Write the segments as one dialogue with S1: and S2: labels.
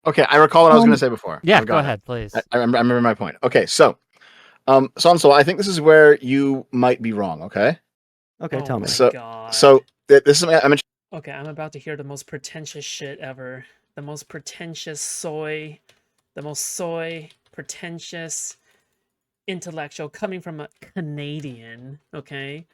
S1: Okay, I recall what I was going to say before.
S2: Yeah, go ahead, please.
S1: I remember my point. Okay, so, Sonsol, I think this is where you might be wrong. Okay.
S3: Okay, tell me.
S1: So this is something I mentioned.
S4: Okay, I'm about to hear the most pretentious shit ever. The most pretentious pretentious intellectual coming from a Canadian. Okay,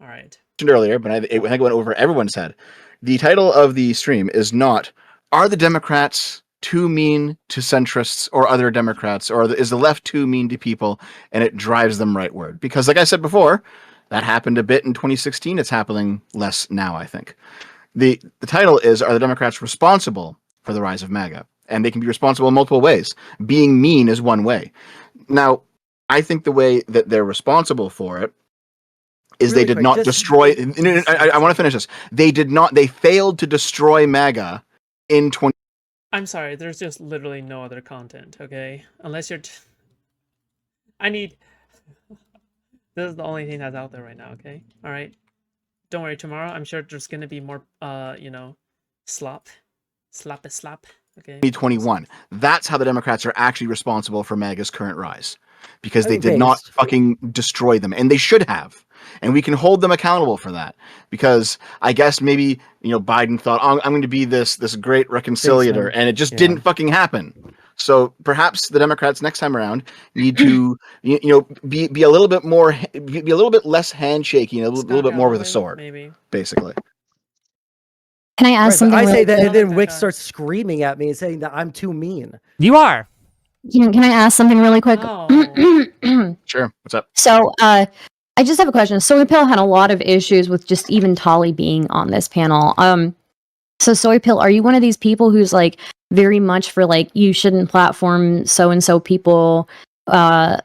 S4: all right.
S1: Earlier, but I went over everyone's head. The title of the stream is not "Are the Democrats too mean to centrists or other Democrats, or is the left too mean to people and it drives them rightward?" Because, like I said before, that happened a bit in 2016. It's happening less now, I think. The title is "Are the Democrats responsible for the rise of MAGA?" And they can be responsible in multiple ways. Being mean is one way. Now, I think the way that they're responsible for it is really they did not destroy. I want to finish this. They failed to destroy MAGA in 20.
S4: I'm sorry. There's just literally no other content. Okay, unless you're. This is the only thing that's out there right now. Okay, all right. Don't worry. Tomorrow, I'm sure there's gonna be more. Slap. Okay.
S1: 2021. That's how the Democrats are actually responsible for MAGA's current rise, because they did not fucking destroy them, and they should have. And we can hold them accountable for that, because I guess maybe Biden thought, "Oh, I'm going to be this great reconciliator," and it just didn't fucking happen. So perhaps the Democrats next time around need to be a little bit more, be a little bit less handshaking, a little bit more with a sword, maybe, basically.
S5: Can I ask something?
S3: I say that, and then Wick starts screaming at me and saying that I'm too mean.
S2: You are.
S5: Can I ask something really quick?
S4: Oh.
S1: Sure. What's up?
S5: So, I just have a question. Soy Pill had a lot of issues with just even Tolly being on this panel. So Soy Pill, are you one of these people who's like very much for like you shouldn't platform so and so people, like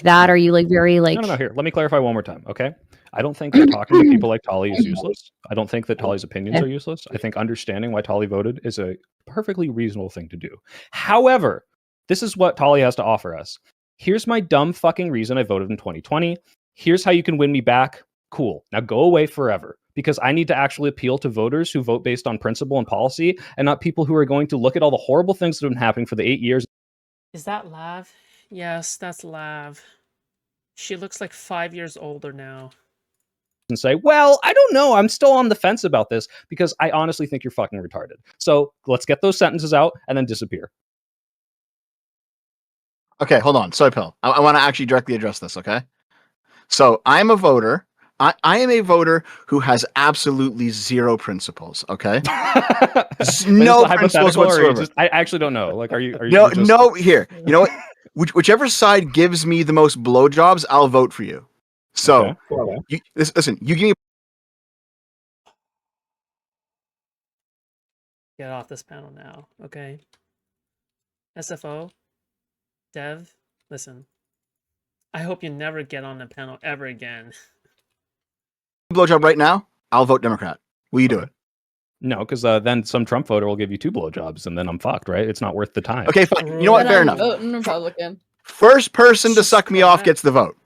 S5: that? Are you like very like?
S6: No. Here, let me clarify one more time, okay? I don't think that talking to people like Tolly is useless. I don't think that Tolly's opinions are useless. I think understanding why Tolly voted is a perfectly reasonable thing to do. However, this is what Tolly has to offer us. Here's my dumb fucking reason I voted in 2020. Here's how you can win me back. Cool. Now go away forever, because I need to actually appeal to voters who vote based on principle and policy, and not people who are going to look at all the horrible things that have been happening for the 8 years.
S4: Is that Lav? Yes, that's Lav. She looks like 5 years older now.
S6: And say, well, I don't know. I'm still on the fence about this, because I honestly think you're fucking retarded. So let's get those sentences out and then disappear.
S1: Okay, hold on. Soy Pill. I want to actually directly address this, okay? So I'm a voter. I am a voter who has absolutely zero principles, okay? No principles whatsoever.
S6: I actually don't know. Like, are you
S1: No, here. You know what? Whichever side gives me the most blowjobs, I'll vote for you. So, listen, you give me.
S4: Get off this panel now, okay? SFO, Dev, listen. I hope you never get on the panel ever again.
S1: Blowjob right now, I'll vote Democrat. Will you do it?
S6: No, because then some Trump voter will give you 2 blowjobs, and then I'm fucked, right? It's not worth the time.
S1: Okay, fine. You know what? Fair enough.
S7: Voting Republican.
S1: First person to suck me off gets the vote.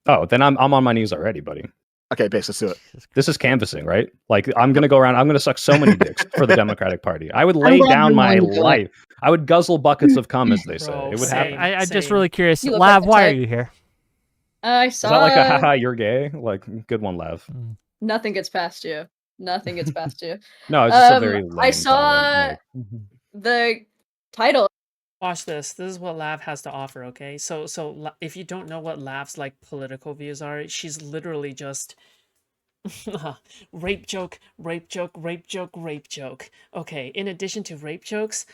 S6: Oh, then I'm on my knees already, buddy.
S1: Okay, Base, let's do it.
S6: This is canvassing, right? Like, I'm going to go around, I'm going to suck so many dicks for the Democratic Party. I would lay down my life. I would guzzle buckets of cum, as they say. It would happen.
S2: I'm just really curious. Lav, why are you here?
S7: I saw.
S6: Is that like a haha, you're gay? Like, good one, Lav.
S7: Nothing gets past you. Nothing gets past you.
S6: No, it's just a very lame
S7: I saw the title.
S4: Watch this. This is what Lav has to offer, okay? So if you don't know what Lav's like political views are, she's literally just rape joke, rape joke, rape joke, rape joke. Okay, in addition to rape jokes,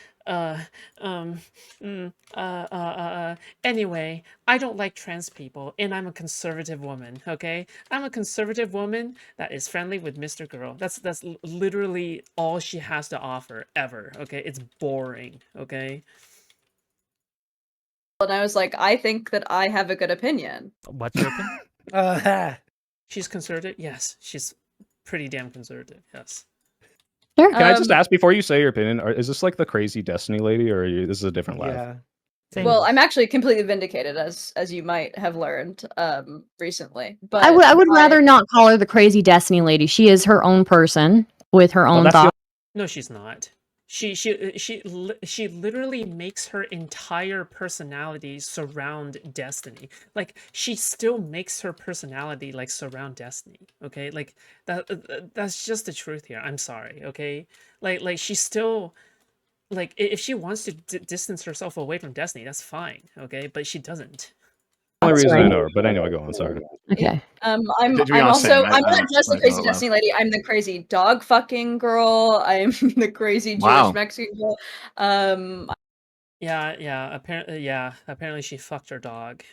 S4: anyway, I don't like trans people, and I'm a conservative woman, okay? I'm a conservative woman that is friendly with Mr. Girl. That's literally all she has to offer, ever, okay? It's boring, okay?
S7: And I was like, I think that I have a good opinion.
S2: What's your opinion?
S4: She's conservative? Yes, she's pretty damn conservative, yes.
S5: Sure.
S6: Can I just ask before you say your opinion, is this like the crazy Destiny lady, or this is a different Lav?
S3: Yeah.
S7: Well, I'm actually completely vindicated, as you might have learned recently. But
S5: I would rather not call her the crazy Destiny lady. She is her own person with her own thoughts.
S4: No, she's not. She literally makes her entire personality surround Destiny. Like she still makes her personality like surround Destiny. Okay, like that's just the truth here. I'm sorry. Okay, like she's still like if she wants to distance herself away from Destiny, that's fine. Okay, but she doesn't.
S6: Only
S5: That's
S6: reason I
S5: right.
S6: know her, but anyway, go on. Sorry.
S5: Okay.
S7: I'm
S1: To be honest,
S7: also
S1: same.
S7: I'm
S1: I
S7: not
S1: don't
S7: just the
S1: really know
S7: crazy
S1: Love.
S7: Destiny lady. I'm the crazy dog fucking girl. I'm the crazy
S1: Wow.
S7: Jewish Mexican girl.
S4: Apparently she fucked her dog.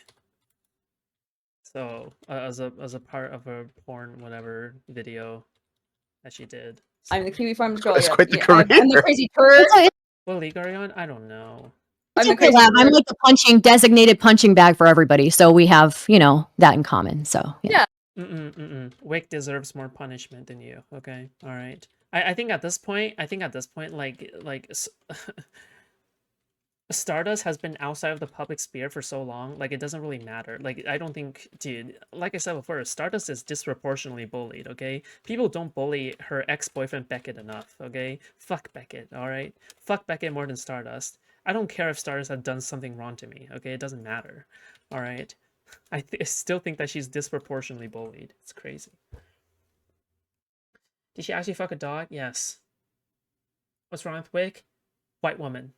S4: So as a part of a porn whatever video that she did.
S7: I'm the Kiwi Farms girl.
S1: That's
S7: Yeah,
S1: quite the
S7: I'm the
S1: career.
S7: crazy turd.
S4: What league are you on? I don't know.
S5: It's
S7: I'm the
S5: okay,
S7: crazy
S5: Lab. I'm
S7: turd.
S5: like the designated punching bag for everybody. So we have, that in common. So yeah.
S4: Wick deserves more punishment than you. Okay, all right. I think at this point, like Stardust has been outside of the public sphere for so long, like it doesn't really matter. Like I don't think, dude, like I said before, Stardust is disproportionately bullied, okay? People don't bully her ex-boyfriend Beckett enough, okay? Fuck Beckett, all right? Fuck Beckett more than Stardust. I don't care if Stardust had done something wrong to me, okay? It doesn't matter, all right? I still think that she's disproportionately bullied. It's crazy. Did she actually fuck a dog? Yes. What's wrong with Wick? White woman.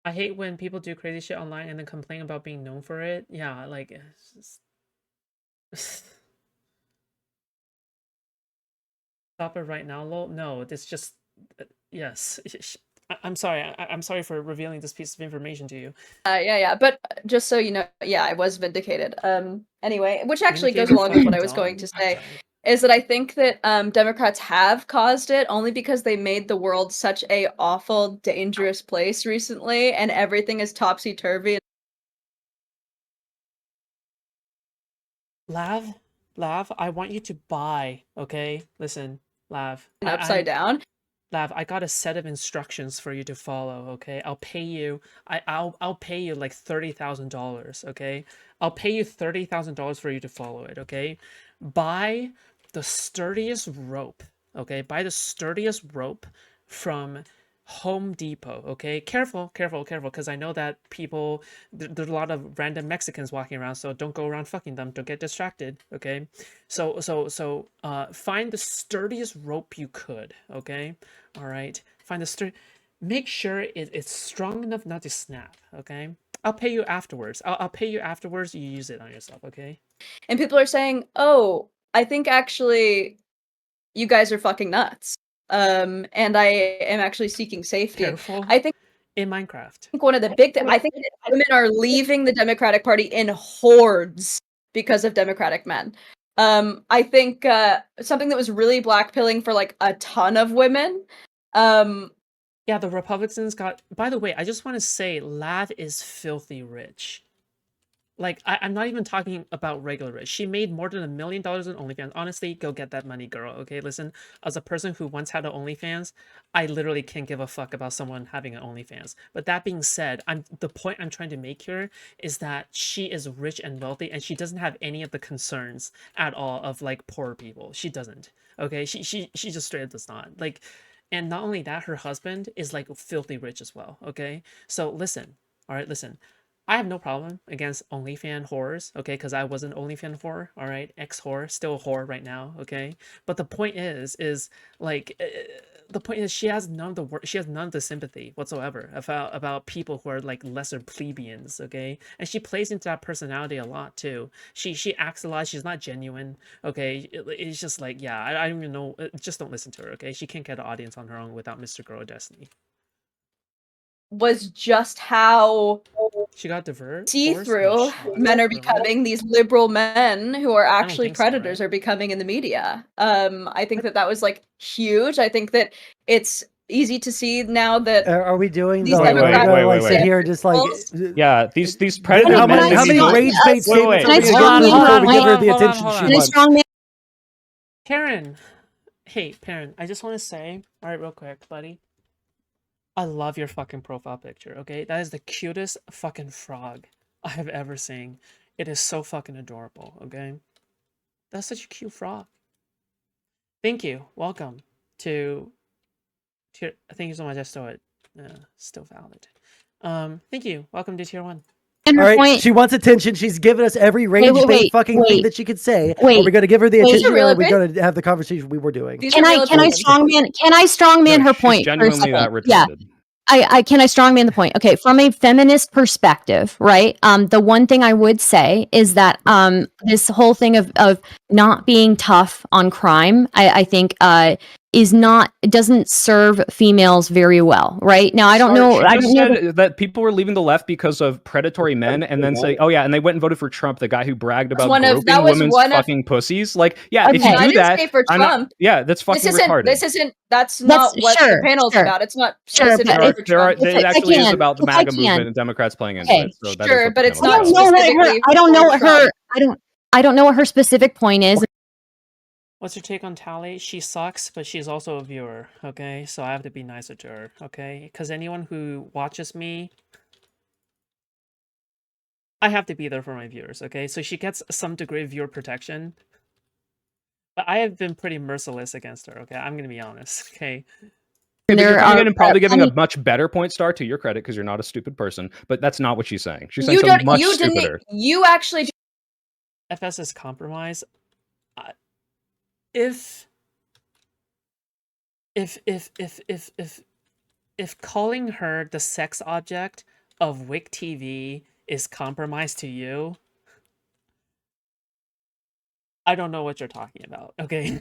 S4: I hate when people do crazy shit online and then complain about being known for it. Yeah, like it's just... Stop it right now, lol. No, it's just yes. I'm sorry. I'm sorry for revealing this piece of information to you.
S7: Yeah. But just so you know, yeah, I was vindicated. Anyway, which actually
S4: Vindicated
S7: goes along with
S4: fucking
S7: what I was going
S4: dog?
S7: to say.
S4: Okay.
S7: Is that I think that Democrats have caused it only because they made the world such a awful, dangerous place recently, and everything is topsy-turvy.
S4: Lav, I want you to buy, okay? Listen, Lav.
S7: And upside down.
S4: Lav, I got a set of instructions for you to follow, okay? I'll pay you. I'll pay you like $30,000, okay? I'll pay you $30,000 for you to follow it, okay? Buy the sturdiest rope, okay? Buy the sturdiest rope from Home Depot, okay? Careful, because I know that people, there's a lot of random Mexicans walking around, so don't go around fucking them. Don't get distracted, okay? So, find the sturdiest rope you could, okay? All right, find the make sure it's strong enough not to snap, okay? I'll pay you afterwards. I'll pay you afterwards. You use it on yourself, okay?
S7: And people are saying, "Oh, I think actually you guys are fucking nuts." And I am actually seeking safety.
S4: Careful.
S7: I think
S4: in Minecraft.
S7: One of the big I think that women are leaving the Democratic Party in hordes because of Democratic men. I think something that was really blackpilling for like a ton of women.
S4: Yeah, the Republicans got. By the way, I just want to say, Lav is filthy rich. Like, I'm not even talking about regular rich. She made more than $1 million in OnlyFans. Honestly, go get that money, girl. Okay, listen. As a person who once had an OnlyFans, I literally can't give a fuck about someone having an OnlyFans. But that being said, the point I'm trying to make here is that she is rich and wealthy, and she doesn't have any of the concerns at all of like poor people. She doesn't. Okay, she just straight up does not. Like, and not only that, her husband is like filthy rich as well. Okay, so listen. All right, listen. I have no problem against OnlyFans whores, okay? Because I was an OnlyFans whore, all right? Ex-whore, still a whore right now, okay? But the point is like, the point is she has none of the sympathy whatsoever about people who are like lesser plebeians, okay? And she plays into that personality a lot too. She acts a lot. She's not genuine, okay? It's just like, yeah, I don't even know. Just don't listen to her, okay? She can't get an audience on her own without Mr. Girl Destiny.
S7: Was just how
S4: she got diverted.
S7: See-through men are becoming. These liberal men who are actually predators
S4: so, right?
S7: are becoming in the media. I think that was like huge. I think that it's easy to see now that
S3: are we doing
S7: these
S3: the
S7: Democrats
S3: like sit here just like
S6: yeah these predator
S3: how
S6: men
S3: many rage bait statements are we
S2: Hold
S3: going
S2: on,
S3: to give her the
S2: hold on,
S3: attention
S2: hold
S3: she
S2: on.
S3: wants?
S4: Karen, hey Karen, I just want to say, all right, real quick, buddy. I love your fucking profile picture, okay? That is the cutest fucking frog I have ever seen. It is so fucking adorable, okay? That's such a cute frog. Thank you. Welcome to Thank you so much. I still it. Still valid. Thank you. Welcome to tier 1.
S5: And
S3: All
S5: her
S3: right,
S5: point.
S3: she wants attention. She's given us every range-based fucking thing
S5: wait,
S3: that she could say. Are
S5: wait,
S3: we going to give her the
S5: wait.
S3: attention,
S7: These are
S3: or are
S7: real
S3: we going to have the conversation we were doing?
S7: These
S5: Can
S7: are
S5: I
S7: real
S5: can I
S7: opinions.
S5: strongman
S6: No,
S5: her
S6: she's
S5: point for a
S6: genuinely that
S5: second? Yeah.
S6: retarded.
S5: I can I strongman the point. Okay, from a feminist perspective, right? The one thing I would say is that this whole thing of not being tough on crime, I think doesn't serve females very well, right? Now I don't know.
S6: She
S5: I
S6: just
S5: don't know.
S6: said that people were leaving the left because of predatory men, and then say, "Oh yeah," and they went and voted for Trump, the guy who bragged about groping women's fucking pussies. Like, yeah, if you
S5: Okay.
S6: do
S7: I didn't
S6: that,
S7: say for
S6: I'm not-
S7: Trump.
S6: yeah, that's fucking retarded.
S7: That's not what the panel's
S5: sure.
S7: about. It's not
S5: Sure,
S7: specific
S5: but
S7: for
S5: if-
S7: Trump.
S6: It actually is about the
S5: if I
S6: MAGA
S5: can.
S6: movement and Democrats playing into
S5: Okay.
S6: it. So that is
S7: Sure,
S6: what the
S7: but it's
S6: panel's
S7: not
S6: about.
S7: specifically
S5: I don't know
S7: for
S5: what her.
S7: Trump.
S5: I don't know what her specific point is.
S4: What's your take on Tally? She sucks, but she's also a viewer, okay? So I have to be nicer to her, okay? Because anyone who watches me, I have to be there for my viewers, okay? So she gets some degree of viewer protection. But I have been pretty merciless against her, okay? I'm gonna be honest, okay?
S6: But you're
S5: There
S6: coming
S5: are-
S6: in and probably giving
S5: I mean-
S6: a much better point star to your credit because you're not a stupid person, but that's not what she's saying. She's saying
S7: You
S6: something
S7: don't.
S6: much
S7: You
S6: stupider.
S7: didn't. You actually.
S4: FS is compromise. If calling her the sex object of Wick TV is compromise to you, I don't know what you're talking about, okay?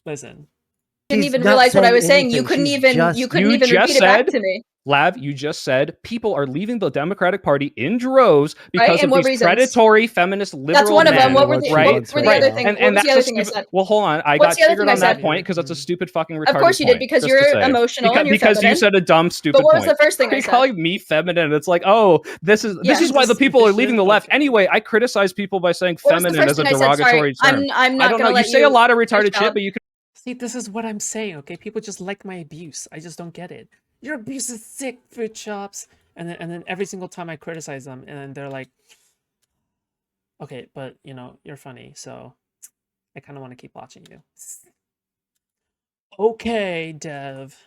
S4: Listen.
S7: Didn't
S3: She's
S7: even
S3: not
S7: realize what I
S3: saying
S7: was saying. You
S3: anything.
S7: couldn't
S3: She's
S7: even.
S3: just-
S7: You couldn't
S6: You
S7: even
S6: just
S7: repeat it back
S6: said-
S7: to me.
S6: Lav, you just said people are leaving the Democratic Party in droves because
S7: Right, and
S6: of
S7: what
S6: these
S7: reasons?
S6: predatory feminist liberal
S7: That's one of them.
S6: men,
S7: What were the,
S6: right?
S7: what were the
S6: Right.
S7: other things?
S6: And
S7: What was
S6: that's
S7: the other
S6: a
S7: thing I
S6: stupid.
S7: said?
S6: Well, hold on. I
S7: What's
S6: got
S7: the other
S6: triggered
S7: thing I
S6: on that
S7: said?
S6: point because that's a stupid fucking retarded
S7: Of course you did,
S6: point,
S7: because
S6: just
S7: you're
S6: to say.
S7: emotional and you're
S6: because you
S7: feminine.
S6: said a dumb, stupid
S7: But what was
S6: point.
S7: the first thing I
S6: You're
S7: said?
S6: calling me feminine. It's like, oh, this is
S7: Yeah.
S6: why the
S4: This
S6: people are
S4: shouldn't-
S6: leaving the left.
S4: okay.
S6: Anyway, I criticize people by saying
S7: What was the
S6: feminine
S7: first
S6: as a
S7: thing I said?
S6: derogatory
S7: Sorry,
S6: term.
S7: I'm
S6: I
S7: not
S6: don't
S7: gonna
S6: know.
S7: let
S6: You say a lot of retarded
S7: finish
S6: shit,
S7: out.
S6: but you can.
S4: See, this is what I'm saying, okay? People just like my abuse. I just don't get it. Your abuse is sick, Foodshops. And then every single time I criticize them, and then they're like, okay, but, you know, you're funny, so I kind of want to keep watching you. Okay, Dev.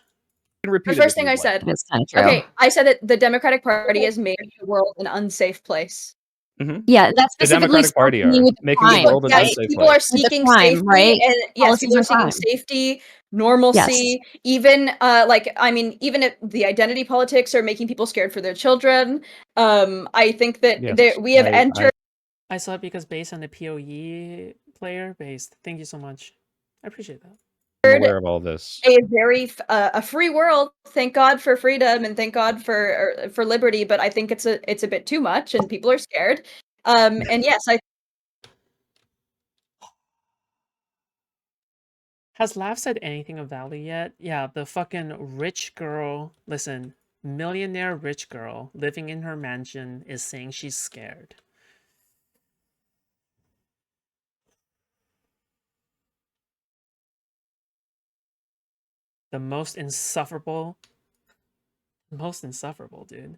S6: repeat
S7: The
S6: it
S7: first
S6: if
S7: thing
S6: you'd
S7: I
S6: like.
S7: said.
S5: That's kind of true.
S7: Okay, I said that the Democratic Party has made the world an unsafe place.
S5: Yeah, that's
S6: The
S5: specifically
S6: Democratic Party
S5: spoke to me
S6: are
S5: with
S6: making
S5: crime,
S6: the world an
S5: right?
S6: unsafe
S7: People are
S6: place.
S5: With the
S7: seeking
S5: crime,
S7: safety,
S5: right?
S7: and yes,
S5: Policies
S7: people are
S5: on
S7: seeking
S5: crime.
S7: safety, normalcy, even even if the identity politics are making people scared for their children. I think that
S6: Yes,
S7: we have entered
S4: I saw it because based on the PoE player based. Thank you so much. I appreciate that.
S6: I'm aware of all this.
S7: a very a free world. Thank God for freedom and thank God for liberty, but I think it's a bit too much and people are scared. And yes,
S4: Has Lav said anything of value yet? Yeah, the fucking rich girl, listen, millionaire rich girl living in her mansion is saying she's scared. The most insufferable, dude.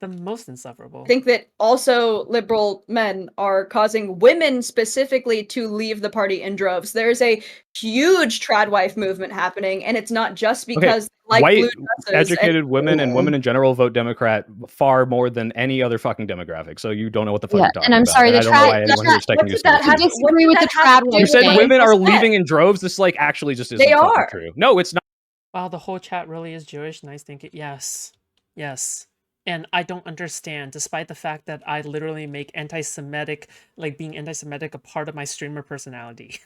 S4: The most insufferable.
S7: I think that also liberal men are causing women specifically to leave the party in droves. There's a huge Tradwife movement happening, and it's not just because like
S6: White,
S7: blue dresses.
S6: educated women and women in general vote Democrat far more than any other fucking demographic. So you don't know what the fuck
S5: Yeah,
S6: you're talking
S5: and I'm
S6: about.
S5: sorry,
S6: and
S5: the
S6: I don't know why
S5: trad-
S6: anyone here is taking
S7: what
S6: you
S7: does that
S6: seriously.
S7: have-
S5: disagree with the
S6: You said
S5: Tradwife
S6: women are
S7: thing.
S6: leaving in droves. This like actually just isn't
S7: They
S6: fucking
S7: are.
S6: true. No, it's not.
S4: Wow, the whole chat really is Jewish. Nice thinking. Yes. Yes. And I don't understand, despite the fact that I literally make anti-Semitic, like being anti-Semitic, a part of my streamer personality.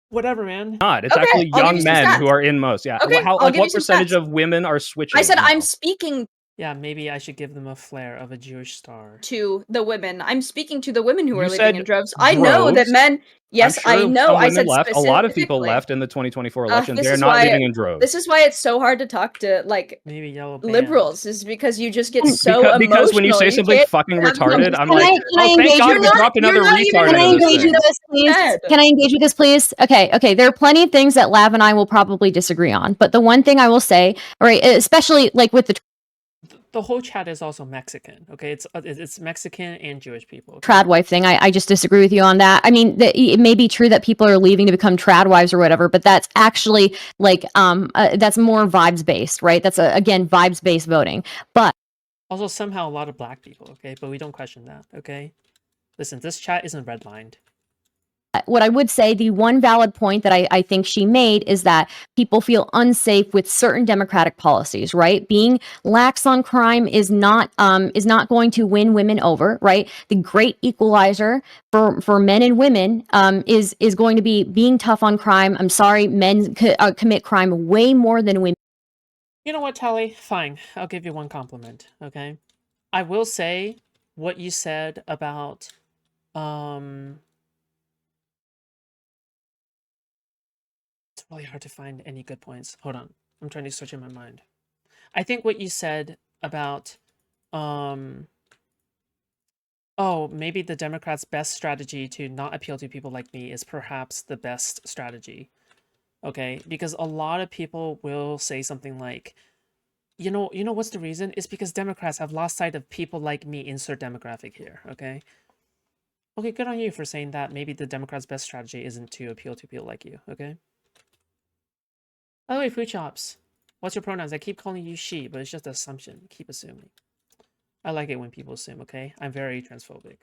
S4: Whatever, man.
S6: Not. It's
S7: Okay,
S6: actually
S7: I'll give
S6: young
S7: you some
S6: men
S7: stats.
S6: who are in most. Yeah.
S7: Okay,
S6: How,
S7: I'll
S6: like
S7: give
S6: what
S7: you some
S6: percentage
S7: stats.
S6: of women are switching?
S7: I said
S6: now?
S7: I'm speaking
S4: Yeah, maybe I should give them a flair of a Jewish star.
S7: to the women. I'm speaking to the women who
S6: You
S7: are living
S6: said
S7: in droves. I know that
S6: droves?
S7: men. Yes,
S6: I'm
S7: I
S6: sure
S7: know.
S6: some
S7: I
S6: women
S7: said
S6: left. A lot of people
S7: specifically.
S6: left in the 2024 election.
S7: This
S6: They're
S7: is
S6: not
S7: why-
S6: leaving in droves.
S7: This is why it's so hard to talk to like
S4: Maybe yellow band.
S7: liberals, is because you just get so emotional.
S6: because when you say something
S7: can't
S6: fucking
S7: have
S6: retarded,
S7: no-
S6: I'm
S5: Can
S6: like,
S5: I- can I
S6: oh, thank
S5: engage
S6: God
S5: you?
S6: we dropped
S7: You're
S6: another
S7: not even
S6: retard
S5: Can I
S6: into this
S5: engage
S6: thing.
S5: with this, please?
S7: Ed.
S5: Can I engage with this, please? Okay. There are plenty of things that Lav and I will probably disagree on, but the one thing I will say, all right, especially like with the
S4: the whole chat is also Mexican. Okay, it's Mexican and Jewish people. Okay?
S5: Tradwife thing. I just disagree with you on that. I mean, it may be true that people are leaving to become tradwives or whatever, but that's actually like that's more vibes based, right? That's again vibes based voting. But
S4: also somehow a lot of black people. Okay, but we don't question that. Okay, listen, this chat isn't redlined.
S5: what I would say, the one valid point that I think she made is that people feel unsafe with certain democratic policies, right? Being lax on crime is not going to win women over, right? The great equalizer for men and women is going to be being tough on crime. I'm sorry, men commit crime way more than women.
S4: You know what, Tally? Fine, I'll give you one compliment. Okay, I will say what you said about It's really hard to find any good points. Hold on. I'm trying to search in my mind. I think what you said about oh, maybe the Democrats' best strategy to not appeal to people like me is perhaps the best strategy. Okay? Because a lot of people will say something like, you know what's the reason? It's because Democrats have lost sight of people like me, insert demographic here, okay? Okay, good on you for saying that maybe the Democrats' best strategy isn't to appeal to people like you, okay? By the way, Foodshops, what's your pronouns? I keep calling you she, but it's just an assumption. Keep assuming. I like it when people assume, okay? I'm very transphobic.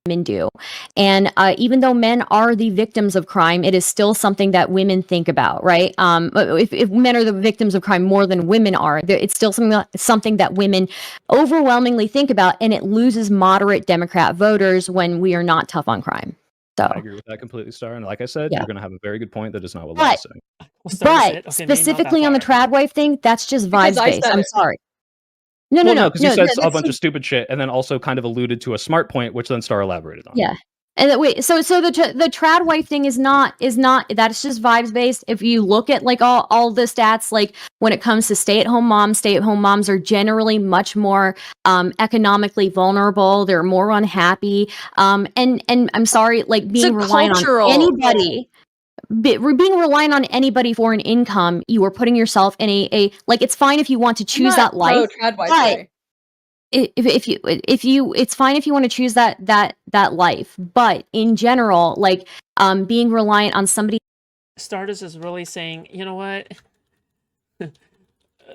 S5: Women do. And even though men are the victims of crime, it is still something that women think about, right? If men are the victims of crime more than women are, it's still something that women overwhelmingly think about, and it loses moderate Democrat voters when we are not tough on crime. So
S6: I agree with that completely, Star. And like I said,
S5: Yeah.
S6: you're going to have a very good point that is not what Lala's saying.
S4: Well, Star is
S5: but
S4: it? Okay, maybe not that
S5: specifically on the
S4: far.
S5: Tradwife thing, that's just
S7: Because
S5: vibes
S7: I
S5: based.
S7: said
S5: I'm
S7: it.
S5: sorry. No,
S6: Because you said a
S5: that's-
S6: bunch of stupid shit and then also kind of alluded to a smart point, which then Star elaborated on.
S5: Yeah. And wait, so the Tradwife thing is not that's just vibes based. If you look at like all the stats, like when it comes to stay at home moms are generally much more economically vulnerable. They're more unhappy. And I'm sorry, like being reliant on anybody. Being reliant on anybody for an income, you are putting yourself in a like. It's fine if you want to choose that life, but if you it's fine if you want to choose that life, but in general, like being reliant on somebody.
S4: Stardust is really saying, you know what?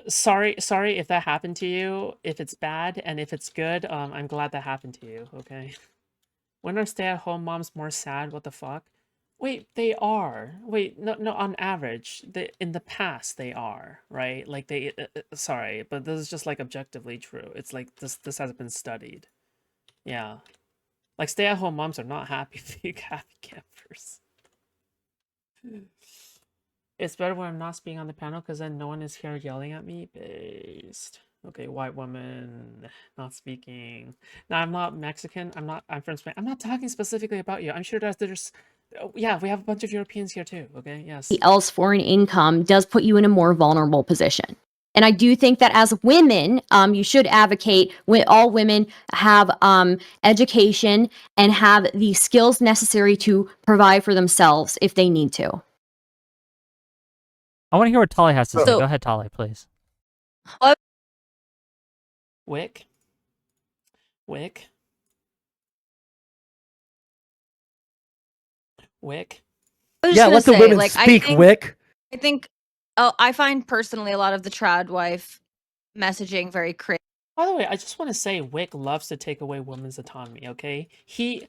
S4: sorry if that happened to you. If it's bad and if it's good, I'm glad that happened to you. Okay. When are stay-at-home moms more sad? What the fuck? Wait, they are. Wait, no. On average, in the past they are, right? Like they. Sorry, but this is just like objectively true. It's like this has been studied. Yeah, like stay-at-home moms are not happy being happy campers. It's better when I'm not speaking on the panel because then no one is here yelling at me. Based. Okay, white woman not speaking. Now I'm not Mexican. I'm from Spain. I'm not talking specifically about you. I'm sure there's yeah, we have a bunch of Europeans here too. Okay, yes.
S5: Else for an income does put you in a more vulnerable position. And I do think that as women, you should advocate when all women have education and have the skills necessary to provide for themselves if they need to.
S2: I want to hear what Tali has to say.
S7: So-
S2: Go ahead, Tali, please.
S4: Wick.
S3: Yeah,
S8: I was just gonna
S3: let the
S8: say,
S3: women
S8: like,
S3: speak, Wick.
S8: I think, I find personally a lot of the Tradwife messaging very cringe.
S4: By the way, I just want to say Wick loves to take away women's autonomy, okay? He,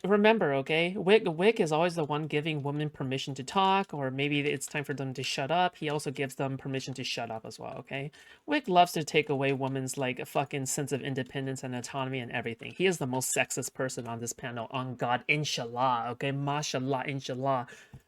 S4: remember, okay? Wick is always the one giving women permission to talk, or maybe it's time for them to shut up. He also gives them permission to shut up as well, okay? Wick loves to take away women's, like, fucking sense of independence and autonomy and everything. He is the most sexist person on this panel, on God, inshallah, okay? Mashallah, inshallah.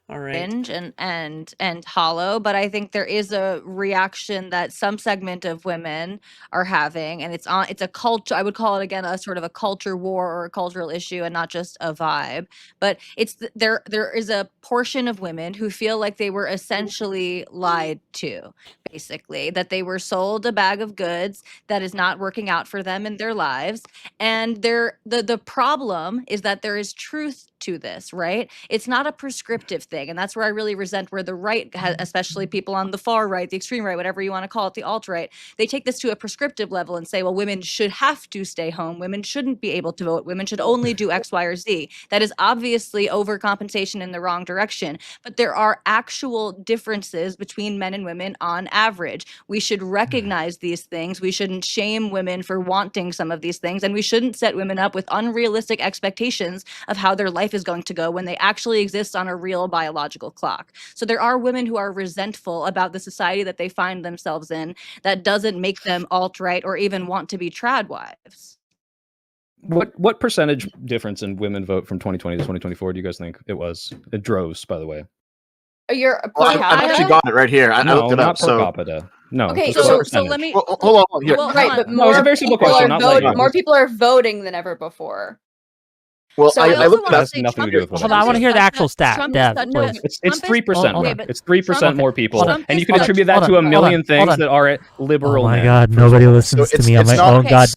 S4: All right.
S8: Cringe and hollow, but I think there is a reaction that some segment of women are having, and it's a culture. I would call it again a sort of a culture war or a cultural issue, and not just a vibe. But it's there is a portion of women who feel like they were essentially lied to, basically that they were sold a bag of goods that is not working out for them in their lives, and the problem is that there is truth to this, right? It's not a prescriptive thing. And that's where I really resent where the right, especially people on the far right, the extreme right, whatever you want to call it, the alt-right, they take this to a prescriptive level and say, well, women should have to stay home. Women shouldn't be able to vote. Women should only do X, Y, or Z. That is obviously overcompensation in the wrong direction. But there are actual differences between men and women on average. We should recognize these things. We shouldn't shame women for wanting some of these things. And we shouldn't set women up with unrealistic expectations of how their life is going to go when they actually exist on a real biological clock. So there are women who are resentful about the society that they find themselves in that doesn't make them alt-right or even want to be tradwives.
S6: What percentage difference in women vote from 2020 to 2024 do you guys think it was? It droves, by the way.
S7: You're
S1: Well,
S7: per
S1: I've actually
S7: capita?
S1: got it right here. I
S6: No,
S1: looked it
S6: not
S1: up.
S6: per
S1: So,
S6: capita. No.
S7: Okay,
S6: just
S8: So,
S6: what
S8: so let
S6: percentage?
S8: me.
S1: well, hold on. Here.
S8: Well,
S7: Right,
S8: hold
S7: but
S8: on.
S6: No, it's a
S7: more
S6: very simple
S7: people
S6: question,
S7: are
S6: not
S7: voting.
S6: like-
S7: More people are voting than ever before.
S1: Well,
S7: So
S1: I
S7: I
S8: also
S1: looked it
S8: wanna
S1: up.
S6: Has
S8: say
S6: nothing to
S8: Trump
S6: do
S8: is-
S6: with what
S2: Hold
S6: I'm
S2: on, I want to
S6: saying.
S2: hear the
S8: such a-
S2: actual stat,
S8: Trump is
S2: Dev,
S8: such a-
S2: please.
S6: It's
S8: Trump is
S6: 3%.
S2: hold
S8: okay,
S2: on.
S8: but
S6: It's 3%
S8: Trump-
S6: more people,
S8: Trump
S6: and
S8: is
S6: you can
S8: such-
S6: attribute that
S2: hold
S6: to a
S2: on,
S6: million
S2: hold
S6: things
S2: on.
S6: that are liberal.
S2: Oh my
S6: men,
S2: god,
S6: first
S2: nobody
S6: of all.
S2: listens
S1: So
S2: to me. I'm
S1: it's
S2: like,
S1: not-
S2: oh
S8: Okay,
S2: god.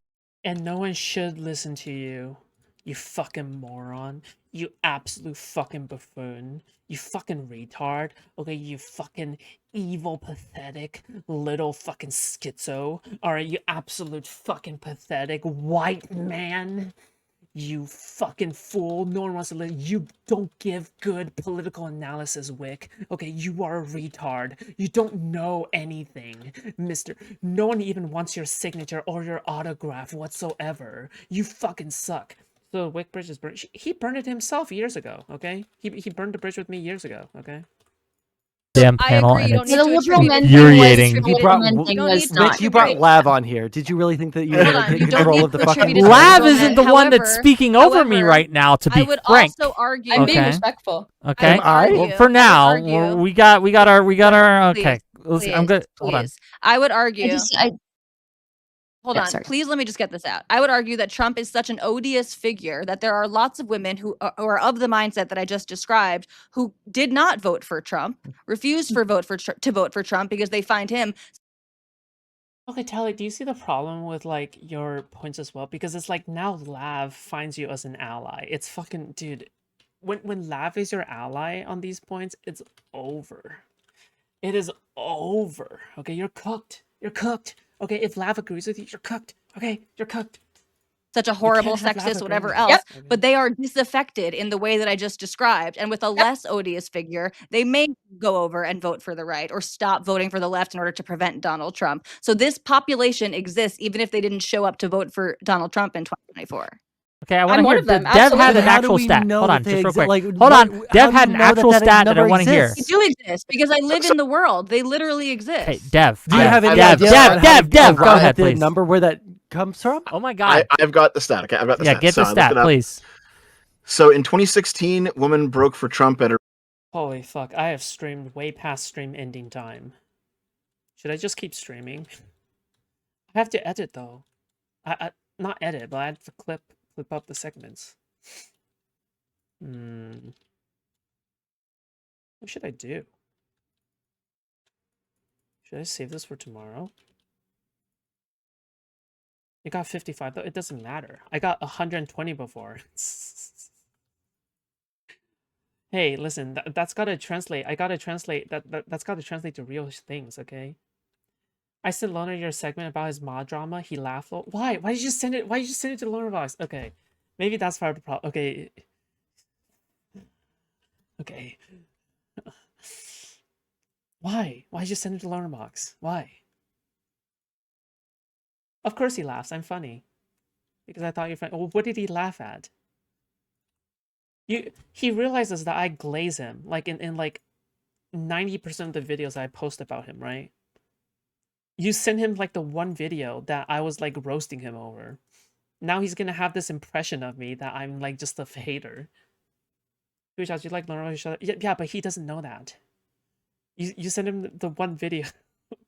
S4: And no one should listen to you. You fucking moron. You absolute fucking buffoon. You fucking retard. Okay, you fucking evil, pathetic, little fucking schizo. Alright, you absolute fucking pathetic white man. You fucking fool. No one wants to listen. You don't give good political analysis, Wick. Okay, you are a retard. You don't know anything, mister. No one even wants your signature or your autograph whatsoever. You fucking suck. So Wick Bridge is burned. He burned it himself years ago, okay? He burned the bridge with me years ago, okay?
S2: Damn
S8: I
S2: panel,
S8: agree,
S2: and
S8: you don't
S2: it's
S8: need
S5: The
S8: to
S5: liberal
S8: attribute
S5: men
S8: it-
S5: thing was
S2: infuriating.
S5: the
S3: You brought-
S5: liberal men thing
S8: You don't
S5: was
S8: need to
S5: not
S3: Rich, you brought
S5: great.
S3: Lav on here. Did you really think that you were
S8: Hold
S3: going
S8: on,
S3: to
S8: you
S3: take
S8: don't
S3: control
S8: need
S3: of the
S8: to
S3: fucking
S8: attribute it to
S2: Lav
S8: liberal
S2: isn't
S8: men.
S2: the one that's
S8: However-
S2: speaking over me
S8: however,
S2: right now, to
S8: I
S2: be
S8: would
S2: frank.
S8: also argue.
S7: I'm being
S2: Okay.
S7: respectful.
S2: Okay.
S3: Am I?
S2: Well,
S8: argue-
S2: for
S8: I would
S2: now,
S8: argue-
S2: we got our
S8: Please,
S2: okay. I'm good. Hold on.
S8: Please. I would argue. Hold
S5: Yeah,
S8: on.
S5: sorry.
S8: Please let me just get this out. I would argue that Trump is such an odious figure that there are lots of women who are of the mindset that I just described who did not vote for Trump, refused to vote for Trump because they find him.
S4: Okay, Tally, do you see the problem with like your points as well? Because it's like now Lav finds you as an ally. It's fucking dude. When Lav is your ally on these points, it's over. It is over. Okay, you're cooked. You're cooked. Okay, if Lav agrees with you, you're cooked. Okay, you're cooked.
S8: Such a horrible,
S4: have Lav
S8: sexist, whatever
S4: agree.
S8: else,
S4: Yep.
S8: but they are disaffected in the way that I just described. And with a less odious figure, they may go over and vote for the right or stop voting for the left in order to prevent Donald Trump. So this population exists even if they didn't show up to vote for Donald Trump in 2024.
S2: Okay, I want
S7: I'm
S2: to
S7: one
S2: hear.
S7: of them,
S2: Dev had
S7: absolutely.
S2: an
S3: How do
S2: actual
S3: we
S2: stat.
S3: know
S2: Hold
S3: that
S2: on,
S3: they
S2: just real
S3: exi-
S2: quick.
S3: like,
S2: Hold
S3: what-
S2: on.
S3: how
S2: Dev
S3: do
S2: had
S3: you
S2: an
S3: know that
S2: actual
S3: that
S2: stat that I
S3: number
S2: want to hear.
S3: exists?
S8: They do exist because I live in the world. They literally exist.
S2: Okay, Dev.
S3: Do you
S2: Dev,
S3: have any
S2: Dev,
S3: idea
S2: Dev,
S3: on how to
S2: Dev, go
S3: arrive
S2: ahead,
S3: at the
S2: please.
S3: number where that comes from?
S2: Oh my god.
S1: I've got the stat. Okay, I've got the
S2: Yeah,
S1: stat.
S2: get
S1: So
S2: the
S1: I looked
S2: stat,
S1: it up.
S2: please.
S1: So in 2016, women broke for Trump at a
S4: Holy fuck! I have streamed way past stream ending time. Should I just keep streaming? I have to edit though. I not edit, but I have to clip up the segments. What should I do? Should I save this for tomorrow? It got 55, though. It doesn't matter. I got 120 before. Hey, listen, that's gotta translate. I gotta translate that's gotta translate to real things, okay? I sent Loner your segment about his mod drama. He laughed. Why? Why did you send it? Why did you send it to the Loner box? Okay, maybe that's part of the problem. Okay. Okay. Why? Why did you send it to the Loner box? Why? Of course he laughs. I'm funny. Because I thought you're funny. Well, what did he laugh at? He realizes that I glaze him, like in like 90% of the videos I post about him, right? You send him like the one video that I was like roasting him over. Now he's gonna have this impression of me that I'm like just a hater. Foodshops, you like Laura? Yeah, but he doesn't know that. You send him the one video.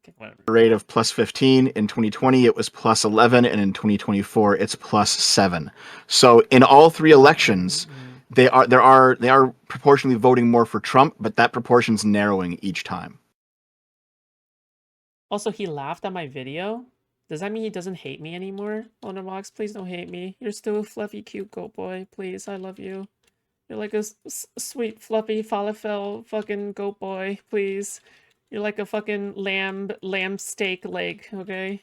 S4: Okay, whatever.
S1: rate of plus 15. In 2020, it was plus 11, and in 2024, it's plus 7. So in all three elections, they are proportionally voting more for Trump, but that proportion's narrowing each time.
S4: Also, he laughed at my video. Does that mean he doesn't hate me anymore? Lonerbox, please don't hate me. You're still a fluffy, cute goat boy. Please, I love you. You're like a sweet, fluffy falafel fucking goat boy, please. You're like a fucking lamb steak leg, okay?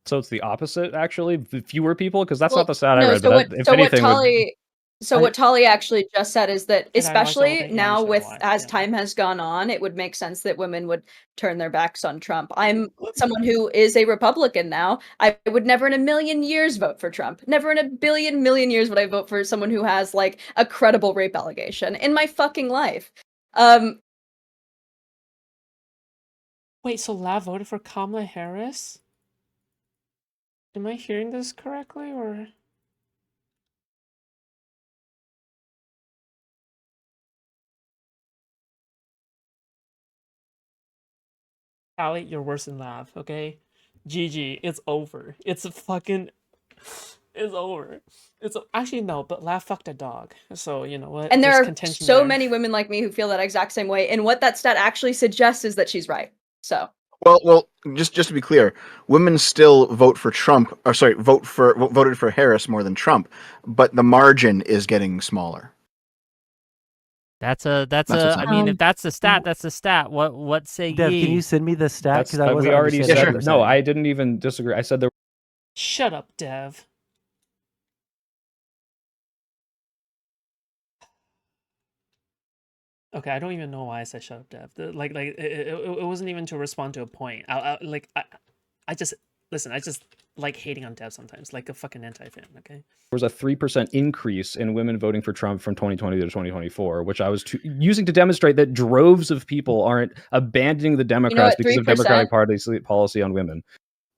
S6: So it's the opposite, actually. Fewer people, because that's
S7: Well,
S6: not the stat I
S7: no,
S6: read.
S7: so
S6: But
S7: what
S6: that, if
S7: so what
S6: anything, would
S7: Tolly so what Tolly actually just said is that
S4: Should I watch the whole
S7: especially
S4: thing? Yeah, you
S7: now
S4: should
S7: with
S4: watch,
S7: as
S4: yeah.
S7: time has gone on, it would make sense that women would turn their backs on Trump. I'm someone who is a Republican now. I would never in a million years vote for Trump. Never in a billion million years would I vote for someone who has like a credible rape allegation in my fucking life.
S4: Wait, so Lav voted for Kamala Harris? Am I hearing this correctly, or? Allie, you're worse than Lav, okay? GG, it's over. It's a fucking... It's over. It's actually no, but Lav fucked a dog. So you know what?
S7: And there
S4: There's
S7: are
S4: contention
S7: so
S4: there.
S7: many women like me who feel that exact same way. And what that stat actually suggests is that she's right. So
S1: Well, just to be clear, women still vote for Trump, or sorry, voted for Harris more than Trump, but the margin is getting smaller.
S2: That's
S1: what's
S2: I mean, if
S5: Um,
S2: that's the stat, that's the stat. What say
S3: Dev,
S2: ye?
S3: can you send me the stat?
S6: that's
S3: Because I wasn't
S6: we already
S3: understanding
S6: said.
S3: what you were
S6: No,
S3: saying.
S6: I didn't even disagree. I said there.
S4: Shut up, Dev. Okay, I don't even know why I said shut up, Dev. It wasn't even to respond to a point. I just listen. I just like hating on Dev sometimes, like a fucking anti-fan. Okay.
S6: There was a 3% increase in women voting for Trump from 2020 to 2024, which I was using to demonstrate that droves of people aren't abandoning the Democrats
S7: what,
S6: because of
S7: 3%?
S6: Democratic Party's policy on women.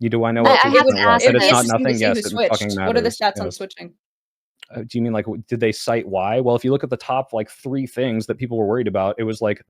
S6: Do I know
S5: I
S6: what
S5: have
S6: 3%
S5: to
S6: was?
S5: ask
S6: That
S7: It would
S6: it's
S7: be
S6: not
S7: interesting to
S6: nothing.
S7: see who
S6: Yes, it fucking
S7: switched.
S6: matters.
S7: What are the stats on
S6: Yes.
S7: switching?
S6: Do you mean like did they cite why? Well, if you look at the top like 3 things that people were worried about, it was like